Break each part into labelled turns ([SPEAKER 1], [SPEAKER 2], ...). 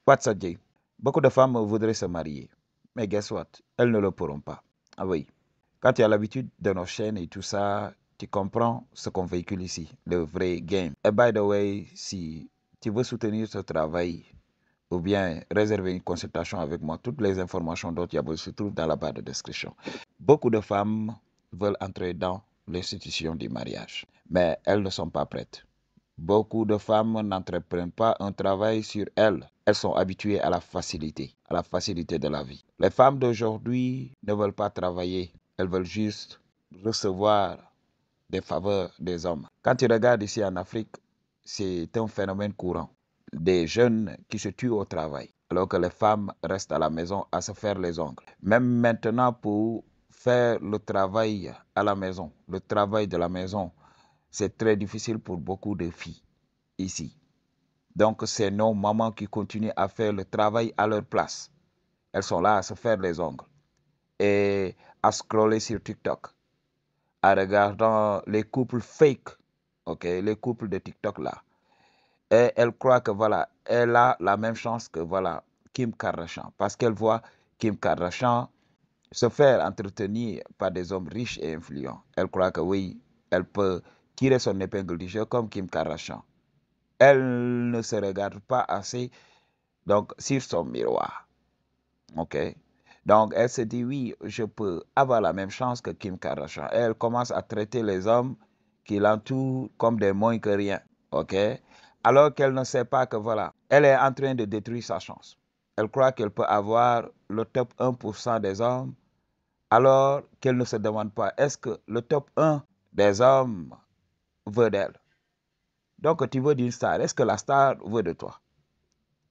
[SPEAKER 1] What's a day? Beaucoup de femmes voudraient se marier. Mais guess what? Elles ne le pourront pas. Ah oui. Quand tu as l'habitude de nos chaînes et tout ça, tu comprends ce qu'on véhicule ici, le vrai game. Et by the way, si tu veux soutenir ce travail ou bien réserver une consultation avec moi, toutes les informations dont tu as besoin se trouvent dans la barre de description. Beaucoup de femmes veulent entrer dans l'institution du mariage, mais elles ne sont pas prêtes. Beaucoup de femmes n'entreprennent pas un travail sur elles. Elles sont habituées à la facilité de la vie. Les femmes d'aujourd'hui ne veulent pas travailler. Elles veulent juste recevoir des faveurs des hommes. Quand tu regardes ici en Afrique, c'est un phénomène courant. Des jeunes qui se tuent au travail, alors que les femmes restent à la maison à se faire les ongles. Même maintenant, pour faire le travail à la maison, le travail de la maison, c'est très difficile pour beaucoup de filles ici. Donc, c'est nos mamans qui continuent à faire le travail à leur place. Elles sont là à se faire les ongles et à scroller sur TikTok, en regardant les couples fake, ok, les couples de TikTok là. Et elle croit que voilà, elle a la même chance que voilà, Kim Kardashian, parce qu'elle voit Kim Kardashian se faire entretenir par des hommes riches et influents. Elle croit que oui, elle peut tirer son épingle du jeu comme Kim Kardashian. Elle ne se regarde pas assez donc sur son miroir. OK? Donc elle se dit oui, je peux avoir la même chance que Kim Kardashian. Et elle commence à traiter les hommes qui l'entourent comme des moins que rien. OK? Alors qu'elle ne sait pas que voilà, elle est en train de détruire sa chance. Elle croit qu'elle peut avoir le top 1% des hommes alors qu'elle ne se demande pas est-ce que le top 1 des hommes veut d'elle. Donc tu veux d'une star, est-ce que la star veut de toi?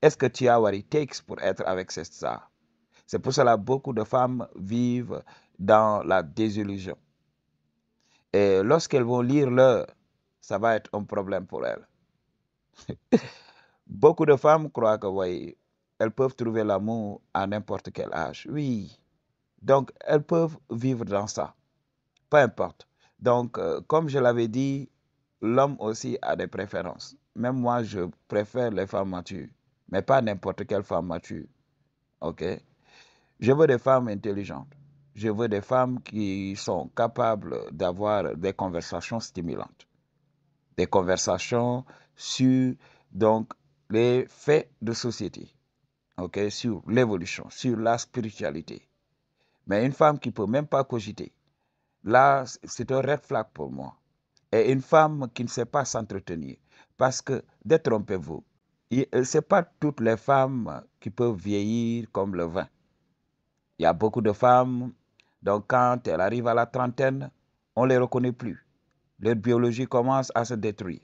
[SPEAKER 1] Est-ce que tu as what it takes pour être avec cette star? C'est pour cela que beaucoup de femmes vivent dans la désillusion. Et lorsqu'elles vont lire l'heure, ça va être un problème pour elles. Beaucoup de femmes croient que oui, elles peuvent trouver l'amour à n'importe quel âge. Oui, donc elles peuvent vivre dans ça, peu importe. Donc, comme je l'avais dit, l'homme aussi a des préférences. Même moi, je préfère les femmes matures, mais pas n'importe quelle femme mature. OK? Je veux des femmes intelligentes. Je veux des femmes qui sont capables d'avoir des conversations stimulantes. Des conversations sur donc, les faits de société, okay, sur l'évolution, sur la spiritualité. Mais une femme qui ne peut même pas cogiter, là, c'est un red flag pour moi. Et une femme qui ne sait pas s'entretenir. Parce que, détrompez-vous, ce n'est pas toutes les femmes qui peuvent vieillir comme le vin. Il y a beaucoup de femmes, donc quand elles arrivent à la trentaine, on ne les reconnaît plus. Leur biologie commence à se détruire.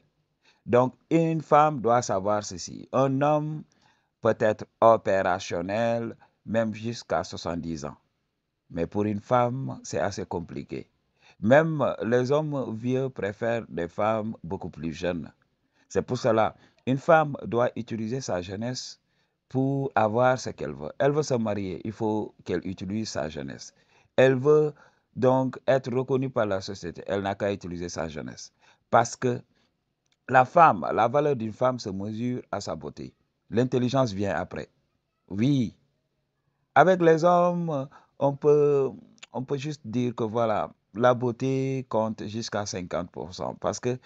[SPEAKER 1] Donc une femme doit savoir ceci. Un homme peut être opérationnel même jusqu'à 70 ans. Mais pour une femme, c'est assez compliqué. Même les hommes vieux préfèrent des femmes beaucoup plus jeunes. C'est pour cela, une femme doit utiliser sa jeunesse pour avoir ce qu'elle veut. Elle veut se marier, il faut qu'elle utilise sa jeunesse. Elle veut donc être reconnue par la société, elle n'a qu'à utiliser sa jeunesse. Parce que la femme, la valeur d'une femme se mesure à sa beauté. L'intelligence vient après. Oui, avec les hommes, on peut, on peut juste dire que voilà, la beauté compte jusqu'à 50%. Parce que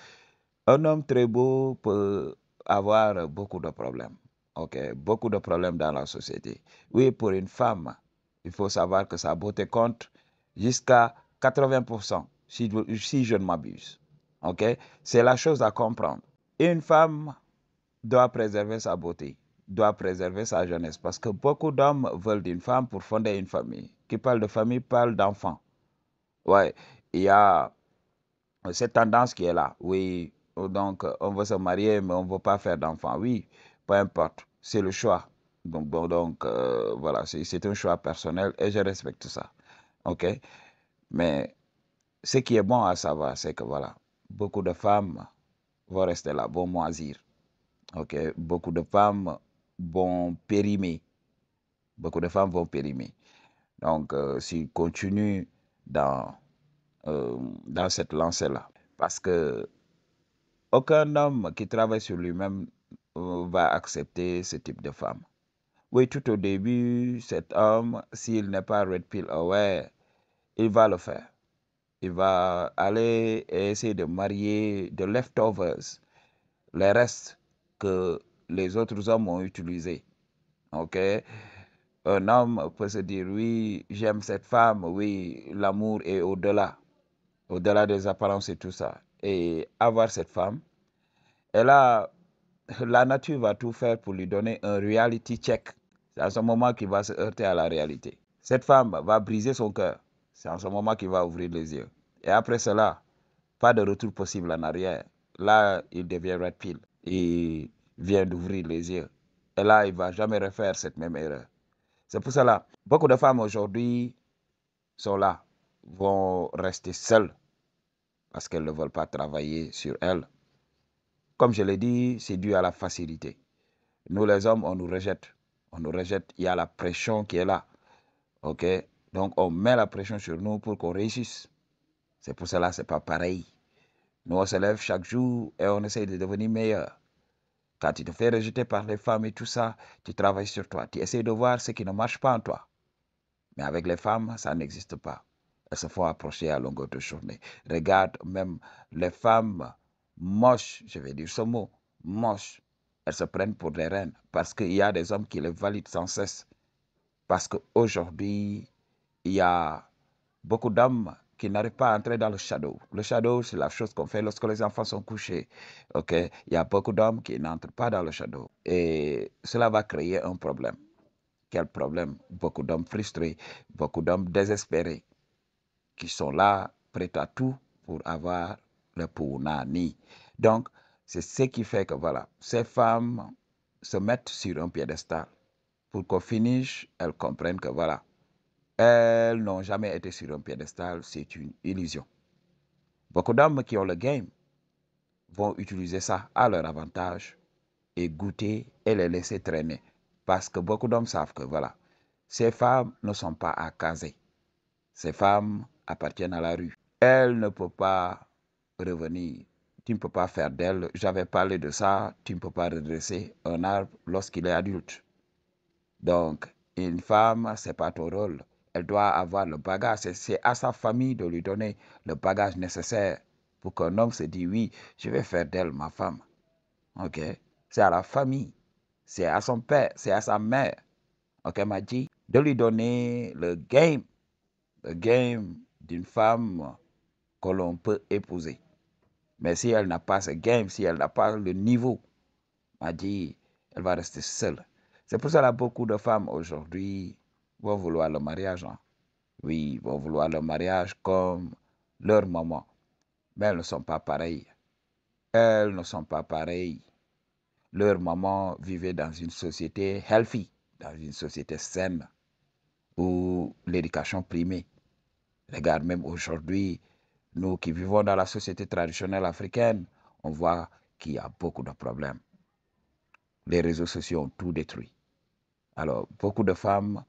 [SPEAKER 1] un homme très beau peut avoir beaucoup de problèmes. OK, beaucoup de problèmes dans la société. Oui, pour une femme, il faut savoir que sa beauté compte jusqu'à 80%, si je ne m'abuse. OK, c'est la chose à comprendre. Une femme doit préserver sa beauté, doit préserver sa jeunesse, parce que beaucoup d'hommes veulent d'une femme pour fonder une famille. Qui parle de famille parle d'enfants. Ouais, il y a cette tendance qui est là. Oui, donc on veut se marier, mais on ne veut pas faire d'enfants. Oui, peu importe, c'est le choix. Donc, voilà, c'est un choix personnel et je respecte ça. OK? Mais ce qui est bon à savoir, c'est que voilà, beaucoup de femmes vont rester là, vont moisir. OK? Beaucoup de femmes vont périmer. Beaucoup de femmes vont périmer. Donc, s'ils continuent dans, dans cette lancée-là, parce que aucun homme qui travaille sur lui-même va accepter ce type de femme. Oui, tout au début, cet homme, s'il n'est pas Red Pill aware, il va le faire. Il va aller et essayer de marier de leftovers, les restes que les autres hommes ont utilisés. OK? Un homme peut se dire, oui, j'aime cette femme, oui, l'amour est au-delà des apparences et tout ça. Et avoir cette femme, et là, la nature va tout faire pour lui donner un reality check. C'est à ce moment qu'il va se heurter à la réalité. Cette femme va briser son cœur. C'est en ce moment qu'il va ouvrir les yeux. Et après cela, pas de retour possible en arrière. Là, il devient red pill. Il vient d'ouvrir les yeux. Et là, il ne va jamais refaire cette même erreur. C'est pour cela, beaucoup de femmes aujourd'hui sont là, vont rester seules parce qu'elles ne veulent pas travailler sur elles. Comme je l'ai dit, c'est dû à la facilité. Nous, les hommes, on nous rejette. On nous rejette. Il y a la pression qui est là. OK? Donc, on met la pression sur nous pour qu'on réussisse. C'est pour cela que ce n'est pas pareil. Nous, on se lève chaque jour et on essaie de devenir meilleur. Quand tu te fais rejeter par les femmes et tout ça, tu travailles sur toi. Tu essaies de voir ce qui ne marche pas en toi. Mais avec les femmes, ça n'existe pas. Elles se font approcher à longueur de journée. Regarde même les femmes moches, je vais dire ce mot, moches. Elles se prennent pour des reines parce qu'il y a des hommes qui les valident sans cesse. Parce qu'aujourd'hui, il y a beaucoup d'hommes qui n'arrivent pas à entrer dans le shadow. Le shadow, c'est la chose qu'on fait lorsque les enfants sont couchés. OK? Il y a beaucoup d'hommes qui n'entrent pas dans le shadow. Et cela va créer un problème. Quel problème? Beaucoup d'hommes frustrés, beaucoup d'hommes désespérés qui sont là, prêts à tout pour avoir le punani. Donc, c'est ce qui fait que voilà, ces femmes se mettent sur un piédestal pour qu'au finish, elles comprennent que voilà, elles n'ont jamais été sur un piédestal, c'est une illusion. Beaucoup d'hommes qui ont le game vont utiliser ça à leur avantage et goûter et les laisser traîner. Parce que beaucoup d'hommes savent que voilà, ces femmes ne sont pas à caser. Ces femmes appartiennent à la rue. Elles ne peuvent pas revenir. Tu ne peux pas faire d'elles. J'avais parlé de ça. Tu ne peux pas redresser un arbre lorsqu'il est adulte. Donc, une femme, ce n'est pas ton rôle. Elle doit avoir le bagage. C'est à sa famille de lui donner le bagage nécessaire pour qu'un homme se dise, oui, je vais faire d'elle ma femme. OK? C'est à la famille. C'est à son père. C'est à sa mère. OK, m'a dit, de lui donner le game d'une femme que l'on peut épouser. Mais si elle n'a pas ce game, si elle n'a pas le niveau, m'a dit, elle va rester seule. C'est pour ça que beaucoup de femmes aujourd'hui vont vouloir le mariage. Hein. Oui, vont vouloir le mariage comme leur maman. Mais elles ne sont pas pareilles. Elles ne sont pas pareilles. Leur maman vivait dans une société healthy, dans une société saine, où l'éducation primait. Regarde, même aujourd'hui, nous qui vivons dans la société traditionnelle africaine, on voit qu'il y a beaucoup de problèmes. Les réseaux sociaux ont tout détruit. Alors, beaucoup de femmes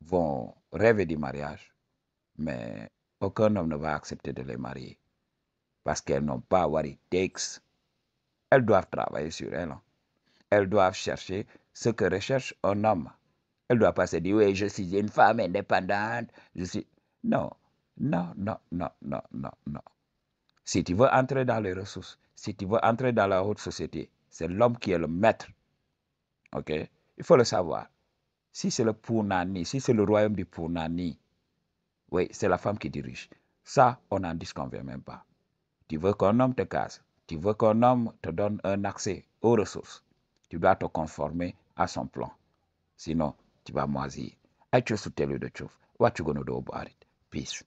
[SPEAKER 1] vont rêver du mariage, mais aucun homme ne va accepter de les marier parce qu'elles n'ont pas what it takes. Elles doivent travailler sur elles. Elles doivent chercher ce que recherche un homme. Elles ne doivent pas se dire, oui, je suis une femme indépendante. Je suis... Non, non, non, non, non, non, non. Si tu veux entrer dans les ressources, si tu veux entrer dans la haute société, c'est l'homme qui est le maître. OK? Il faut le savoir. Si c'est le Punani, si c'est le royaume du Punani, oui, c'est la femme qui dirige. Ça, on n'en disconvient même pas. Tu veux qu'un homme te case, tu veux qu'un homme te donne un accès aux ressources, tu dois te conformer à son plan. Sinon, tu vas moisir. I choose to tell you the truth. What you gonna do about it? Peace.